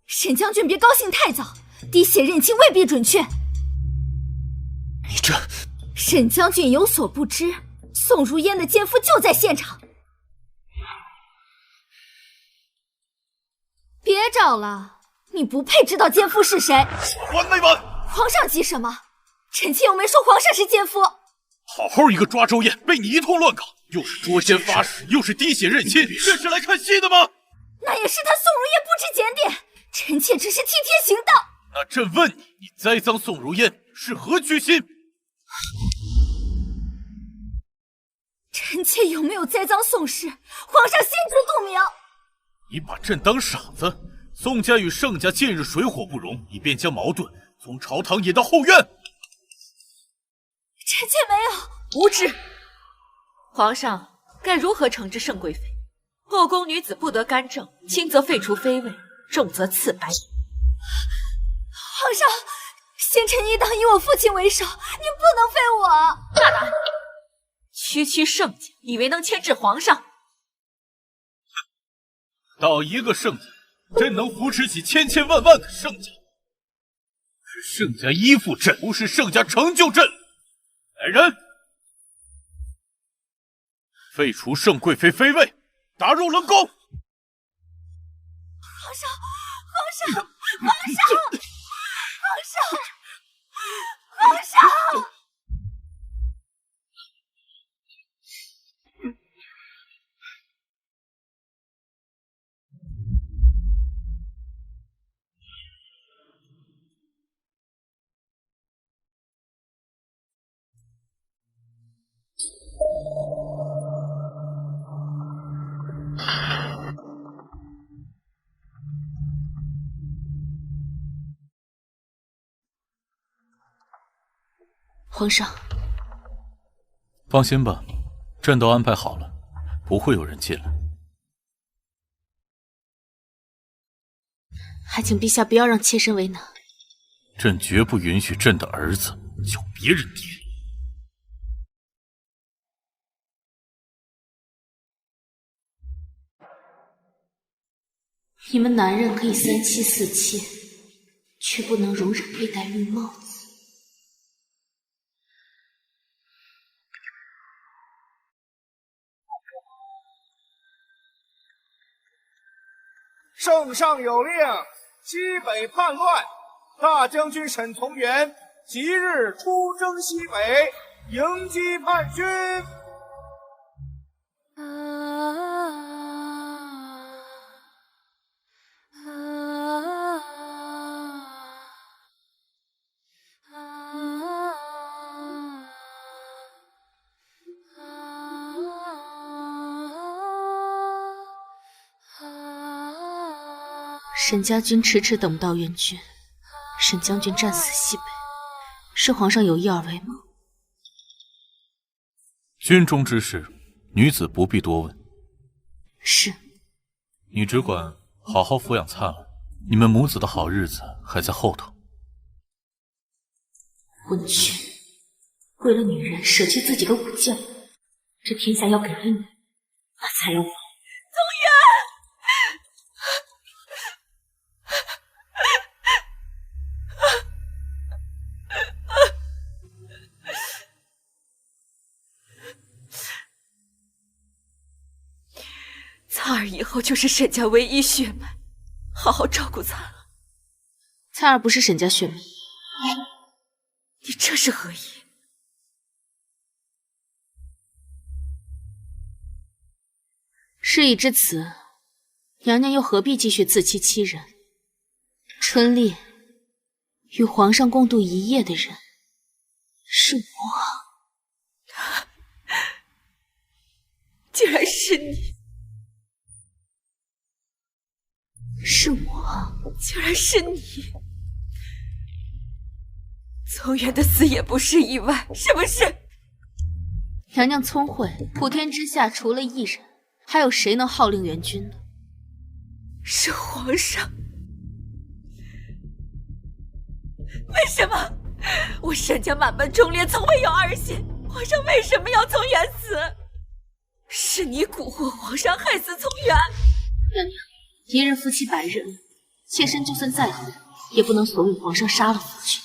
沈将军别高兴太早，滴血认亲未必准确。你这……沈将军有所不知，宋如烟的奸夫就在现场。别找了，你不配知道奸夫是谁。完没完？皇上急什么？臣妾又没说皇上是奸夫。好好一个抓周宴，被你一通乱搞，又是捉奸发誓，又是滴血认亲，这是来看戏的吗？那也是他宋如烟不知检点，臣妾只是替天行道。那朕问你，你栽赃宋如烟是何居心？臣妾有没有栽赃宋氏，皇上心知肚明。你把朕当傻子？宋家与盛家近日水火不容，你便将矛盾从朝堂引到后院？臣妾没有。无知！皇上该如何惩治盛贵妃？后宫女子不得干政，轻则废除妃位，重则赐白。皇上，先臣一党以我父亲为首，您不能废我。大胆！区区盛家，以为能牵制皇上？到一个盛家，朕能扶持起千千万万个盛家。是盛家依附朕，不是盛家成就朕。来人，废除盛贵妃妃位，打入冷宫。皇上，皇上，皇上，皇上，皇上！皇上，放心吧，朕都安排好了，不会有人进来。还请陛下不要让妾身为难。朕绝不允许朕的儿子叫别人爹。你们男人可以三妻四妾，却不能容忍被戴绿帽子。圣上有令，西北叛乱，大将军沈从元即日出征西北，迎击叛军。沈家军迟迟等不到援军，沈将军战死西北，是皇上有意而为吗？军中之事，女子不必多问。是。你只管好好抚养灿儿，你们母子的好日子还在后头。昏君，为了女人舍弃自己的武将，这天下要给了你，那才有我。灿儿以后就是沈家唯一血脉，好好照顾灿儿。灿儿不是沈家血脉，你这是何意？事已至此，娘娘又何必继续自欺欺人？春烈与皇上共度一夜的人是我，竟然是你！是我，竟然是你！从元的死也不是意外，是不是？娘娘聪慧，普天之下除了一人，还有谁能号令援军呢？是皇上。为什么我沈家满门忠烈，从未有儿媳，皇上为什么要从元死？是你蛊惑皇上，害死从元。娘娘，一日夫妻百日恩，妾身就算再好，也不能怂恿皇上杀了夫君。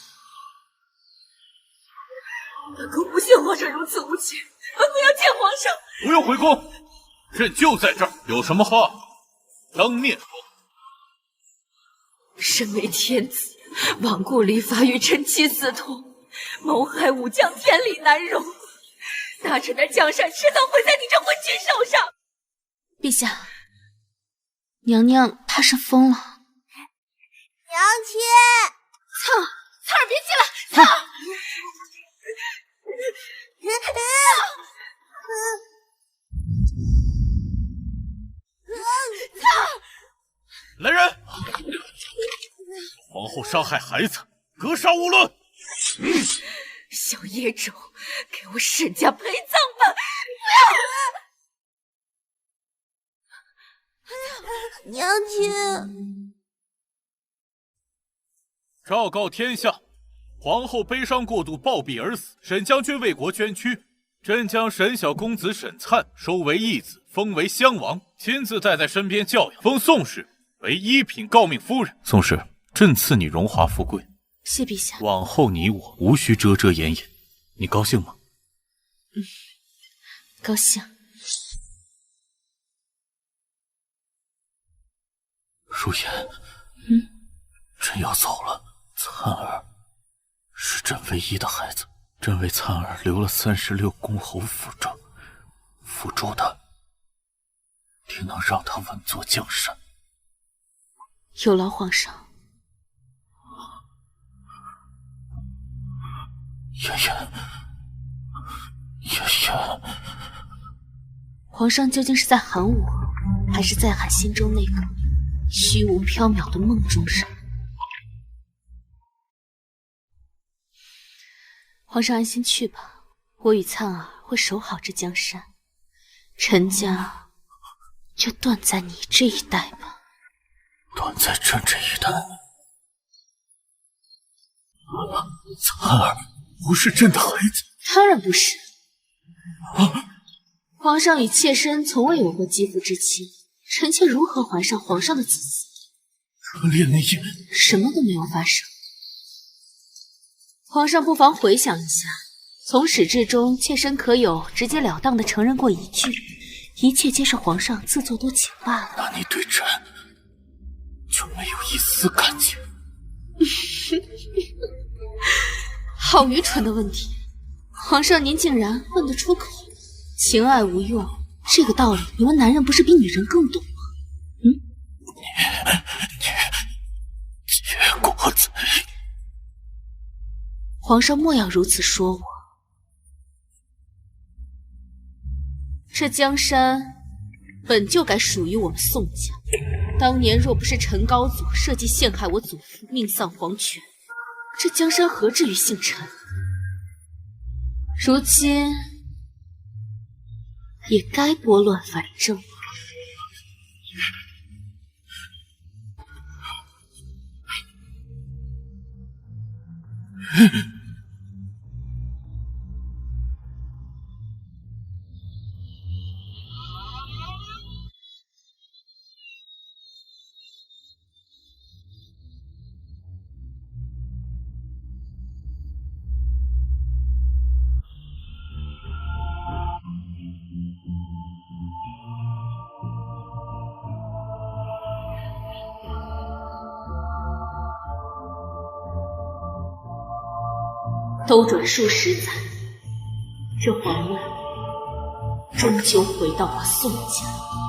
本宫不信皇上如此无情，本宫要见皇上。不用回宫，朕就在这儿，有什么话当面说。身为天子，罔顾礼法，与臣妻私通，谋害武将，天理难容。大臣的江山迟早会在你这昏君手上。陛下，娘娘怕是疯了。娘亲，灿儿别进来，灿儿。来人！皇后杀害孩子，格杀勿论！小野种，给我沈家陪葬吧！娘亲，昭告天下，皇后悲伤过度暴毙而死，沈将军为国捐躯。朕将沈小公子沈灿收为义子，封为襄王，亲自带在身边教养，封宋氏为一品诰命夫人。宋氏，朕赐你荣华富贵。谢陛下。往后你我无需遮遮掩掩，你高兴吗？高兴。舒言，朕要走了。灿儿是朕唯一的孩子，朕为灿儿留了36公侯辅政，辅助的定能让他稳坐江山。有劳皇上。爷爷，皇上究竟是在喊我，还是在喊心中那个虚无缥缈的梦中人？皇上安心去吧，我与灿儿会守好这江山，陈家就断在你这一代吧。断在朕这一代？灿儿不是朕的孩子。当然不是。皇上与妾身从未有过肌肤之亲，臣妾如何怀上皇上的子嗣？可怜那夜，什么都没有发生。皇上不妨回想一下，从始至终，妾身可有直截了当的承认过一句，一切皆是皇上自作多情罢了。那你对朕就没有一丝感情？好愚蠢的问题，皇上您竟然问得出口。情爱无用，这个道理你们男人不是比女人更懂吗？绝国贼！皇上莫要如此说我。这江山本就该属于我们宋家。当年若不是陈高祖设计陷害我祖父，命丧黄泉，这江山何至于姓陈？如今也该拨乱反正了。都转数十载，这皇位终究回到我宋家。